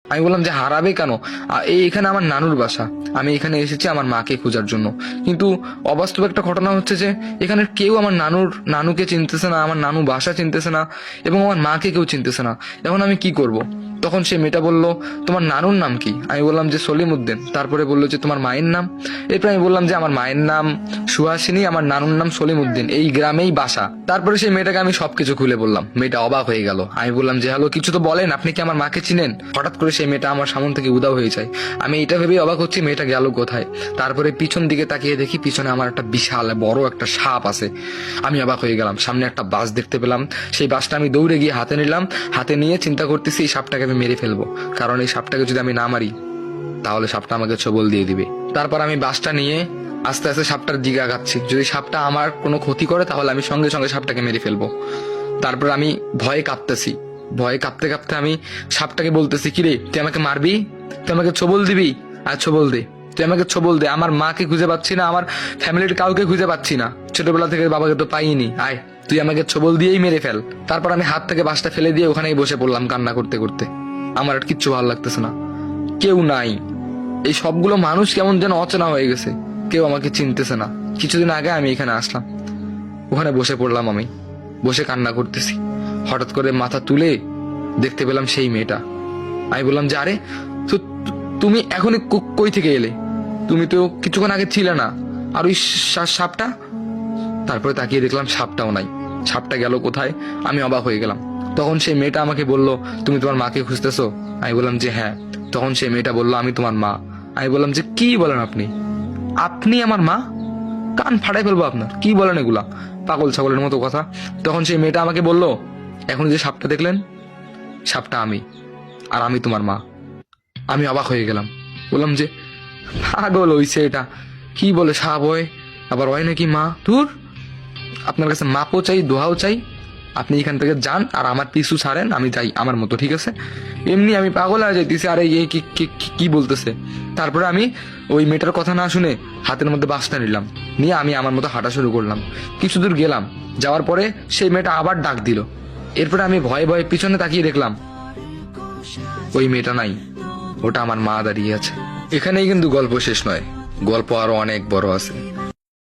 আমি বললাম যে হারাবে কেন, এখানে আমার নানুর বাসা, আমি এখানে এসেছি আমার মাকে খোঁজার জন্য। কিন্তু অবাস্তব একটা ঘটনা হচ্ছে যে এখানে কেউ আমার নানুকে চিনতেছে না, আমার নানু বাসা চিনতেছে না, এবং আমার মাকে কেউ চিনতেছে না। এখন আমি কি করব? তখন সে মেয়েটা বলল, তোমার নানুর নাম কি? আমি বললাম যে সলিম উদ্দিন। তারপরে বললো যে তোমার মায়ের নাম? এরপর আমি বললাম যে আমার মায়ের নাম সুহাসিনী, আমার নানুর নাম সলিম উদ্দিন, এই গ্রামেই বাসা। তারপরে সেই মেয়েটাকে আমি সবকিছু খুলে বললাম। মেয়েটা অবাক হয়ে গেল। আমি বললাম যে হ্যালো, কিছু তো বলেন, আপনি কি আমার মাকে চিনেন? হঠাৎ করে সেই মেয়েটা আমার সামনে থেকে উধাও হয়ে যায়। আমি এটা ভেবেই অবাক হচ্ছি মেয়েটা গেল কোথায়। তারপরে পিছন দিকে তাকিয়ে দেখি পিছনে আমার একটা বিশাল বড় একটা সাপ আছে। আমি অবাক হয়ে গেলাম। সামনে একটা বাস দেখতে পেলাম। সেই বাসটা আমি দৌড়ে গিয়ে হাতে নিলাম। হাতে নিয়ে চিন্তা করতেছি এই সাপটাকে আমি মেরে ফেলবো, কারণ এই সাপটাকে যদি আমি না মারি তাহলে সাপটা আমাকে ছোবল দিয়ে দিবে। তারপর আমি বাসটা নিয়ে আস্তে আস্তে সাপটার দিকে আগাচ্ছি। যদি সাপটা আমার কোনো ক্ষতি করে তাহলে আমি সঙ্গে সঙ্গে সাপটাকে মেরে ফেলবো। তারপর আমি ভয়ে কাঁপতেছি। ভয়ে কাঁপতে কাঁপতে আমি সাপটাকে বলতেছি, কিরে তুই আমাকে মারবি? তুই আমাকে ছোবল দিবি? আর ছোবল দে, তুই আমাকে ছোবল দে। আমার মাকে খুঁজে পাচ্ছি না, আমার ফ্যামিলির কাউকে খুঁজে পাচ্ছি না, ছোটবেলা থেকে বাবাকে তো পাইনি। আয়, তুই আমাকে ছোবল দিয়েই মেরে ফেল। তারপর আমি হাত থেকে বাসটা ফেলে দিয়ে ওখানেই বসে পড়লাম কান্না করতে করতে। আমার আর কিচ্ছু ভালো লাগতেছে না, কেউ নাই। এই সবগুলো মানুষ কেমন যেন অচেনা হয়ে গেছে, কেউ আমাকে চিনতেছে না। কিছুদিন আগে আমি এখানে আসলাম, ওখানে বসে পড়লাম, আমি বসে কান্না করতেছি। হঠাৎ করে মাথা তুলে দেখতে পেলাম সেই মেয়েটা। আমি বললাম যে আরে তুমি এখনই কই থেকে এলে? তুমি তো কিছুক্ষণ আগে ছিলে না। আর ওই সাপটা? তারপরে তাকিয়ে দেখলাম সাপটাও নাই। সাপটা গেল কোথায়? আমি অবাক হয়ে গেলাম। তখন সেই মেয়েটা আমাকে বলল, তুমি তোমার মাকে খুঁজতেছো? আমি বললাম যে হ্যাঁ। তখন সেই মেয়েটা বলল, আমি তোমার মা। আমি বললাম যে কি বলেন আপনি? আপনি আমার মা? কান ফাটাই ফেলবো আপনার, কি বলেন এগুলা? পাগল ছাগলের মতো কথা। তখন সেই মেয়েটা আমাকে বলল, এখন যে সাপটা দেখলেন, সাপটা আমি, আর আমি তোমার মা। আমি অবাক হয়ে গেলাম। বললাম যে পাগল হইছে এটা, কি বলে সাপ হয়, আবার হয় নাকি মা? দূর, আপনার কাছে মাপও চাই, দোহাও চাই। আপনি এখান থেকে যান আর আমার পিছু ছাড়েন, আমি যাই আমার মতো, ঠিক আছে? এমনি আমি পাগল হয়ে যাইতেছি, আরে এই কি কি বলতেছে। তারপরে আমি ওই মেয়েটার কথা না শুনে হাতের মধ্যে বাসটা নিলাম, নিয়ে আমি আমার মতো হাঁটা শুরু করলাম। কিছু দূর গেলাম, যাওয়ার পরে সেই মেয়েটা আবার ডাক দিল। এরপরে আমি ভয়ে ভয়ে পিছনে তাকিয়ে দেখলাম ওই মেয়েটা নাই, ওটা আমার মা দাঁড়িয়ে আছে। এখানেই কিন্তু গল্প শেষ নয়, গল্প আরো অনেক বড় আছে।